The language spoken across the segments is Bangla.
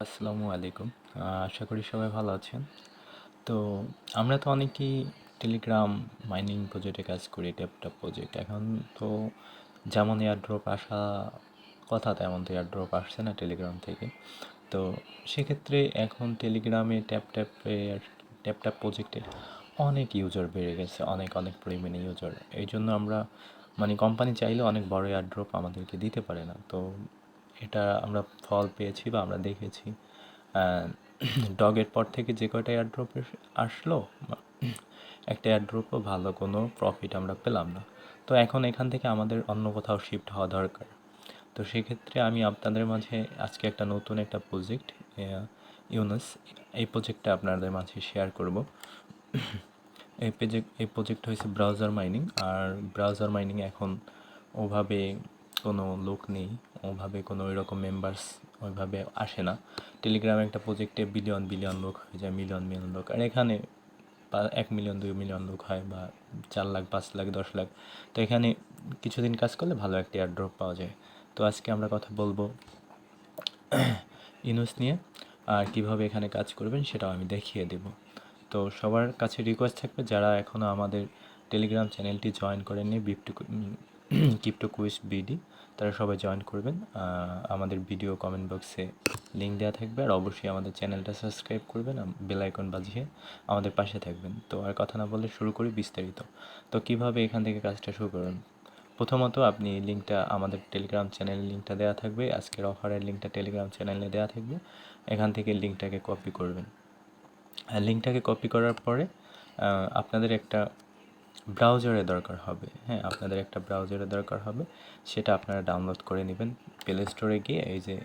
আসসালামু আলাইকুম। আশা করি সবাই ভালো আছেন। তো আমরা তো অনেকেই টেলিগ্রাম মাইনিং প্রজেক্টে কাজ করি, ট্যাপটপ প্রজেক্ট। এখন তো যেমন এয়ারড্রপ আসা কথা তেমন তো এয়ারড্রপ আসছে না টেলিগ্রাম থেকে। তো সেক্ষেত্রে এখন টেলিগ্রামে ট্যাপটপ প্রজেক্টে অনেক ইউজার বেড়ে গেছে, অনেক অনেক পরিমাণে ইউজার। এই জন্য আমরা মানে কোম্পানি চাইলে অনেক বড় এয়ারড্রপ আমাদেরকে দিতে পারে না। তো এটা আমরা ফল পেয়েছি বা আমরা দেখেছি। ডগের পর থেকে যে কয়টা এয়ারড্রপ আসলো, একটা এয়ারড্রপও ভালো কোনো প্রফিট আমরা পেলাম না। তো এখন এখান থেকে আমাদের অন্য কোথাও শিফট হওয়া দরকার। তো সেক্ষেত্রে আমি আপনাদের মাঝে আজকে একটা নতুন একটা প্রজেক্ট ইউনাস, এই প্রজেক্টটা আপনাদের মাঝে শেয়ার করব। এই প্রজেক্ট হয়েছে ব্রাউজার মাইনিং। আর ব্রাউজার মাইনিং এখন ওভাবে কোনো লোক নেই, ওভাবে কোনো ওইরকম মেম্বার্স ওইভাবে আসে না। টেলিগ্রামে একটা প্রজেক্টে বিলিয়ন বিলিয়ন লোক হয়ে যায়, মিলিয়ন মিলিয়ন লোক। আর এখানে 1 মিলিয়ন 2 মিলিয়ন লোক হয়, বা 4 লাখ 5 লাখ 10 লাখ। তো এখানে কিছুদিন কাজ করলে ভালো একটা এয়ারড্রপ পাওয়া যায়। তো আজকে আমরা কথা বলবো ইউনুস নিয়ে, আর কীভাবে এখানে কাজ করবেন সেটাও আমি দেখিয়ে দেব। তো সবার কাছে রিকোয়েস্ট থাকবে, যারা এখনও আমাদের টেলিগ্রাম চ্যানেলটি জয়েন করেননি, ক্রিপ্টো কুইজ বিডি, তারা সবাই জয়েন করবেন। আমাদের ভিডিও কমেন্ট বক্সে লিঙ্ক দেওয়া থাকবে। আর অবশ্যই আমাদের চ্যানেলটা সাবস্ক্রাইব করবেন, বেল আইকন বাজিয়ে আমাদের পাশে থাকবেন। তো আর কথা না বলে শুরু করি বিস্তারিত। তো কিভাবে এখান থেকে কাজটা শুরু করবেন? প্রথমত আপনি লিঙ্কটা, আমাদের টেলিগ্রাম চ্যানেলের লিঙ্কটা দেওয়া থাকবে, আজকের অফারের লিঙ্কটা টেলিগ্রাম চ্যানেলে দেওয়া থাকবে। এখান থেকে লিঙ্কটাকে কপি করবেন। লিঙ্কটাকে কপি করার পরে আপনাদের একটা ব্রাউজারের দরকার হবে। হ্যাঁ, আপনাদের একটা ব্রাউজারের দরকার হবে। সেটা আপনারা ডাউনলোড করে নেবেন প্লে স্টোরে গিয়ে। এই যে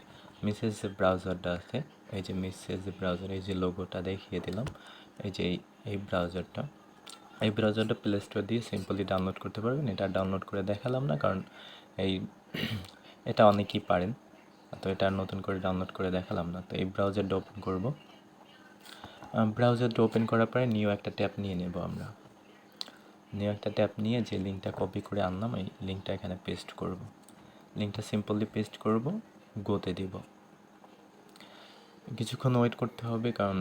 মিসেস যে ব্রাউজারটা আছে, এই যে মিসেস যে ব্রাউজার, এই যে লোগোটা দেখিয়ে দিলাম, এই যে এই ব্রাউজারটা, এই ব্রাউজারটা প্লে স্টোর দিয়ে সিম্পলি ডাউনলোড করতে পারবেন। এটা ডাউনলোড করে দেখালাম না, কারণ এই এটা অনেকেই পারেন, তো এটা নতুন করে ডাউনলোড করে দেখালাম না। তো এই ব্রাউজারটা ওপেন করব। ব্রাউজারটা ওপেন করার পরে নিউ একটা ট্যাব নিয়ে নেব আমরা। নিউ একটা ট্যাব নিয়ে যে লিঙ্কটা কপি করে আনলাম, এই লিঙ্কটা এখানে পেস্ট করব। লিঙ্কটা সিম্পলি পেস্ট করব, গোতে দিব। কিছুক্ষণ ওয়েট করতে হবে, কারণ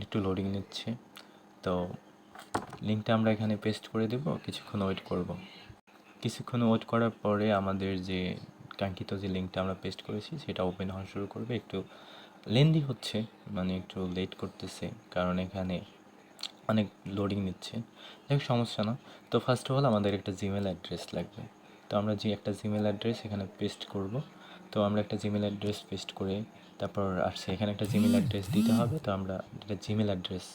একটু লোডিং নিচ্ছে। তো লিঙ্কটা আমরা এখানে পেস্ট করে দেব, কিছুক্ষণ ওয়েট করব। কিছুক্ষণ ওয়েট করার পরে আমাদের যে কাঙ্ক্ষিত যে লিঙ্কটা আমরা পেস্ট করেছি সেটা ওপেন হওয়া শুরু করবে। একটু লেন্দি হচ্ছে, মানে একটু লেট করতেছে, কারণ এখানে অনেক লোডিং নিচ্ছে। দেখ, সমস্যা না। তো ফার্স্ট অফ অল আমাদের একটা জিমেল অ্যাড্রেস লাগবে। তো আমরা যে একটা জিমেল অ্যাড্রেস এখানে পেস্ট করব। তো আমরা একটা জিমেল অ্যাড্রেস পেস্ট করে তারপর আসছে এখানে একটা জিমেল অ্যাড্রেস দিতে হবে। তো আমরা একটা জিমেল অ্যাড্রেস,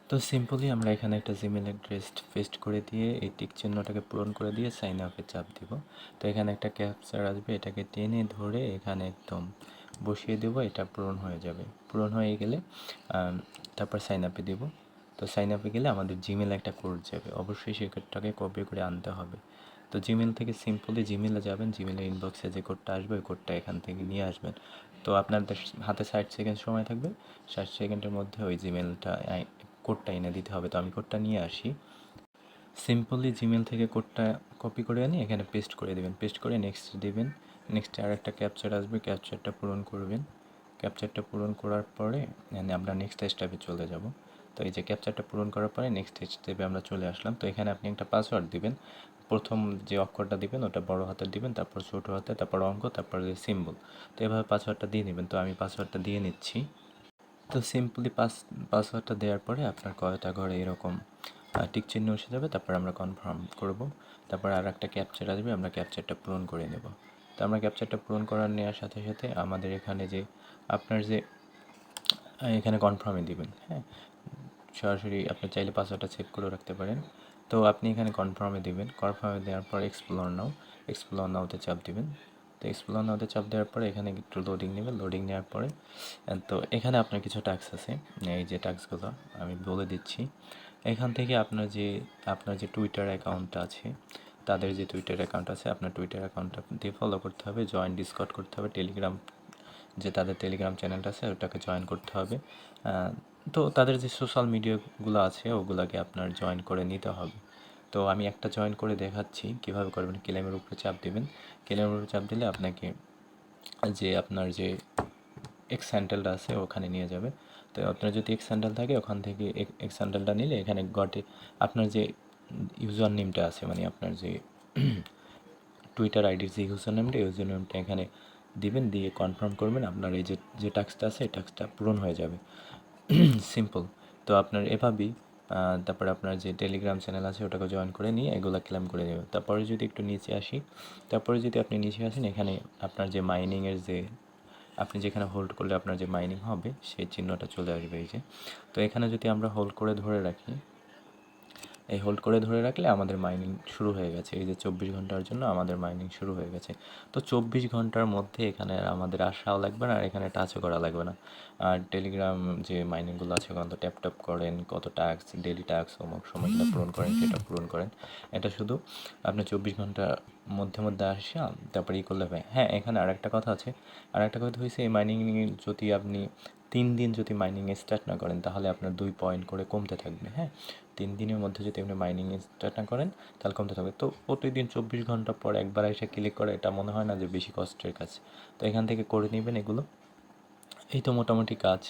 তো সিম্পলি আমরা এখানে একটা জিমেল অ্যাড্রেস পেস্ট করে দিয়ে এই টিক চিহ্নটাকে পূরণ করে দিয়ে সাইন আপে চাপ দিব। তো এখানে একটা ক্যাপচার আসবে, এটাকে টেনে ধরে এখানে একদম বসিয়ে দেব। এটা পূরণ হয়ে যাবে। পূরণ হয়ে গেলে তারপর সাইন আপে দেব। তো সাইন আপে গেলে আমাদের জিমেলে একটা কোড যাবে, অবশ্যই সেই কোডটাকে কপি করে আনতে হবে। তো জিমেল থেকে সিম্পলি জিমেলে যাবেন, জিমেলের ইনবক্সে যে কোডটা আসবে ওই কোডটা এখান থেকে নিয়ে আসবেন। তো আপনাদের হাতে 60 সেকেন্ড সময় থাকবে। 60 সেকেন্ডের মধ্যে ওই জিমেলটা কোডটা এনে দিতে হবে। তো আমি কোডটা নিয়ে আসি। সিম্পলি জিমেল থেকে কোডটা কপি করে আনি, এখানে পেস্ট করে দেবেন। পেস্ট করে নেক্সট দেবেন। নেক্সটে আর একটা ক্যাপচার আসবে, ক্যাপচারটা পূরণ করবেন। ক্যাপচারটা পূরণ করার পরে আমরা নেক্সট স্টেপে চলে যাব। তো এই যে ক্যাপচারটা পূরণ করার পরে নেক্সট স্টেপে আমরা চলে আসলাম। তো এখানে আপনি একটা পাসওয়ার্ড দিবেন। প্রথম যে অক্ষরটা দিবেন ওটা বড় হাতের দিবেন, তারপর ছোটো হাতে, তারপর অঙ্ক, তারপর যে সিম্বল। তো এভাবে পাসওয়ার্ডটা দিয়ে নেবেন। তো আমি পাসওয়ার্ডটা দিয়ে নিচ্ছি। তো সিম্পলি পাসওয়ার্ডটা দেওয়ার পরে আপনার কয়টা ঘরে এরকম টিক চিহ্ন এসে যাবে। তারপর আমরা কনফার্ম করব। তারপর আর একটা ক্যাপচার আসবে, আমরা ক্যাপচারটা পূরণ করে নেব। তো আমরা ক্যাপচারটা পূরণ করার নেওয়ার সাথে সাথে আমাদের এখানে যে আপনার যে এখানে কনফার্মে দিবেন। হ্যাঁ, সরাসরি আপনি চাইলে পাসওয়ার্ডটা সেভ করেও রাখতে পারেন। তো আপনি এখানে কনফার্মে দিবেন। কনফার্মে দেওয়ার পর এক্সপ্লোর নাওতে চাপ দিবেন। তো এক্সপ্লোর নাওতে চাপ দেওয়ার পরে এখানে একটু লোডিং নেবেন। লোডিং নেওয়ার পরে তো এখানে আপনার কিছু টাস্ক আছে। এই যে টাস্কগুলো আমি বলে দিচ্ছি। এখান থেকে আপনার যে টুইটার অ্যাকাউন্টটা আছে, তাদের যে টুইটার অ্যাকাউন্ট আছে, আপনার টুইটার অ্যাকাউন্টটা দিয়ে ফলো করতে হবে, জয়েন ডিসকর্ড করতে হবে, টেলিগ্রাম যে তাদের টেলিগ্রাম চ্যানেলটা আছে ওটাকে জয়েন করতে হবে। তো তাদের যে সোশ্যাল মিডিয়াগুলো আছে ওগুলাকে আপনার জয়েন করে নিতে হবে। তো আমি একটা জয়েন করে দেখাচ্ছি কীভাবে করবেন। ক্লেমের উপরে চাপ দিবেন। ক্লেমের উপরে চাপ দিলে আপনাকে যে আপনার যে এক্স হ্যান্ডেলটা আছে ওখানে নিয়ে যাবে। তো আপনার যদি এক্স হ্যান্ডেল থাকে ওখান থেকে এক্স হ্যান্ডেলটা নিলে এখানে গটে আপনার যে ইউজার নেমটা আছে, মানে আপনার যে টুইটার আইডির যে ইউজার নেমটা এখানে দিবেন, দিয়ে কনফার্ম করবেন, আপনার এই যে টাস্কটা আছে এই টাস্কটা পূরণ হয়ে যাবে। সিম্পল। তো আপনার এভাবেই তারপরে আপনার যে টেলিগ্রাম চ্যানেল আছে ওটাকে জয়েন করে নিয়ে এগুলো ক্লেম করে নেবেন। তারপরে যদি একটু নিচে আসি, তারপরে যদি আপনি নিচে আসেন, এখানে আপনার যে মাইনিংয়ের যে আপনি যেখানে হোল্ড করলে আপনার যে মাইনিং হবে সেই চিহ্নটা চলে আসবে এই যে। তো এখানে যদি আমরা হোল্ড করে ধরে রাখি, এই হোল্ড করে ধরে রাখলে আমাদের মাইনিং শুরু হয়ে গেছে। এই যে 24 ঘন্টার জন্য আমাদের মাইনিং শুরু হয়ে গেছে। তো 24 ঘন্টার মধ্যে এখানে আর আমাদের আসাও লাগবে না আর এখানে টাচও করা লাগবে না। আর টেলিগ্রাম যে মাইনিংগুলো আছে ওখানে তো ট্যাপ করেন, কত টাস্ক, ডেলি টাস্ক, অমুক সময়টা পূরণ করেন, সেটা পূরণ করেন। এটা শুধু আপনি 24 ঘন্টার মধ্যে আসা তারপরে করলে হবে। হ্যাঁ, এখানে আরেকটা কথা আছে। আরেকটা কথা হয়েছে, এই মাইনিং যদি আপনি 3 দিন যদি মাইনিং স্টার্ট না করেন তাহলে আপনার 2 পয়েন্ট করে কমতে থাকবে। হ্যাঁ, 3 দিনের মধ্যে যদি আপনি মাইনিং স্টার্ট না করেন তাহলে কমতে থাকবে। তো প্রতিদিন 24 ঘন্টা পর একবার এসে ক্লিক করে, এটা মনে হয় না যে বেশি কষ্টের কাজ। তো এখান থেকে করে নেবেন এগুলো। এই তো মোটামুটি কাজ।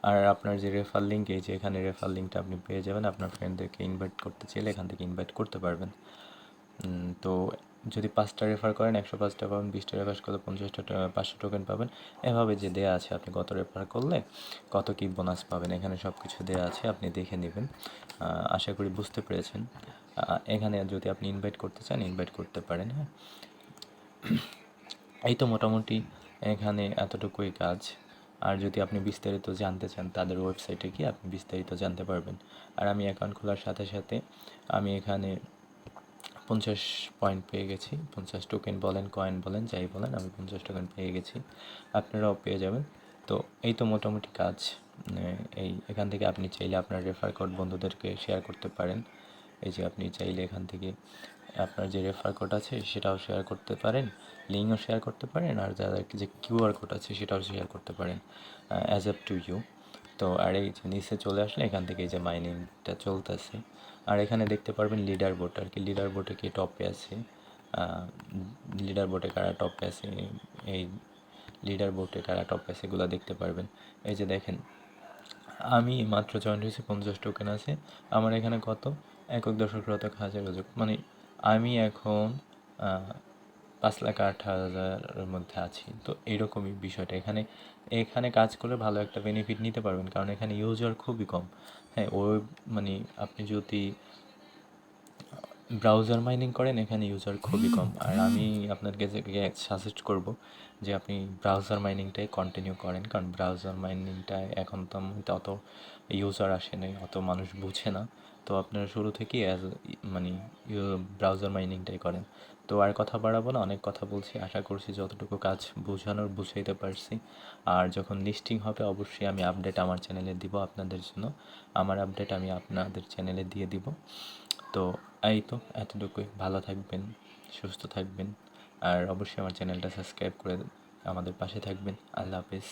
আর আপনার যে রেফার লিঙ্ক, এই যে এখানে রেফার লিঙ্কটা আপনি পেয়ে যাবেন। আপনার ফ্রেন্ডদেরকে ইনভাইট করতে চাইলে এখান থেকে ইনভাইট করতে পারবেন। তো যদি 5টা রেফার করেন 105টা পাবেন, 20টা রেফার করলে 50টা 500 টোকেন পাবেন। এভাবে যে দেয়া আছে আপনি কত রেফার করলে কত কী বোনাস পাবেন, এখানে সব কিছু দেওয়া আছে, আপনি দেখে নেবেন। আশা করি বুঝতে পেরেছেন। এখানে যদি আপনি ইনভাইট করতে চান ইনভাইট করতে পারেন। হ্যাঁ, এই তো মোটামুটি এখানে এতটুকুই কাজ। আর যদি আপনি বিস্তারিত জানতে চান তাদের ওয়েবসাইটে গিয়ে আপনি বিস্তারিত জানতে পারবেন। আর আমি অ্যাকাউন্ট খোলার সাথে সাথে আমি এখানে 50 পয়েন্ট পেয়ে গেছি। 50 টোকেন বলেন, কয়েন বলেন, যাই বলেন, আমি 50 টোকেন পেয়ে গেছি। আপনারাও পেয়ে যাবেন। তো এই তো মোটামুটি কাজ। এই এখান থেকে আপনি চাইলে আপনার রেফার কোড বন্ধুদেরকে শেয়ার করতে পারেন। এই যে আপনি চাইলে এখান থেকে আপনার যে রেফার কোড আছে সেটাও শেয়ার করতে পারেন, লিঙ্কও শেয়ার করতে পারেন, আর যাদের যে কিউআর কোড আছে সেটাও শেয়ার করতে পারেন, অ্যাজ আপ টু ইউ। তো আর এই যে নিচে চলে আসলে এখান থেকে এই যে মাইনিংটা চলতেছে। আর এখানে দেখতে পারবেন লিডার বোর্ড, আর কি লিডার বোর্ডে কে টপে আছে, লিডার বোর্ডে কারা টপে আছে, এই লিডার বোর্ডে কারা টপে আছে এগুলো দেখতে পারবেন। এই যে দেখেন, আমি মাত্র জয়েন হয়েছি, 50 টোকেন আছে আমার এখানে। কত? 1,10,000 মানে আমি এখন 5,08,000-এর মধ্যে আছি। তো এইরকমই বিষয়টা। এখানে এখানে কাজ করে ভালো একটা বেনিফিট নিতে পারবেন, কারণ এখানে ইউজার খুবই কম। হ্যাঁ, মানে আপনি যদি ব্রাউজার মাইনিং করেন এখানে ইউজার খুবই কম। আর আমি আপনাদেরকে সাজেস্ট করব যে আপনি ব্রাউজার মাইনিংটাই কন্টিনিউ করেন, কারণ ব্রাউজার মাইনিংটায় এখন তো অত ইউজার আসে নাই, অত মানুষ বুঝে না। তো আপনারা শুরু থেকেই মানে ব্রাউজার মাইনিংটাই করেন। তো আর কথা বাড়াবো না, অনেক কথা বলছি। আশা করছি যতটুকু কাজ বোঝানোর বুঝাইতে পারছি। আর যখন লিস্টিং হবে অবশ্যই আমি আপডেট আমার চ্যানেলে দিব আপনাদের জন্য। আমার আপডেট আমি আপনাদের চ্যানেলে দিয়ে দিব। তো এই তো এতটুকুই। ভালো থাকবেন, সুস্থ থাকবেন, আর অবশ্যই আমার চ্যানেলটা সাবস্ক্রাইব করে আমাদের পাশে থাকবেন। আল্লাহ হাফেজ।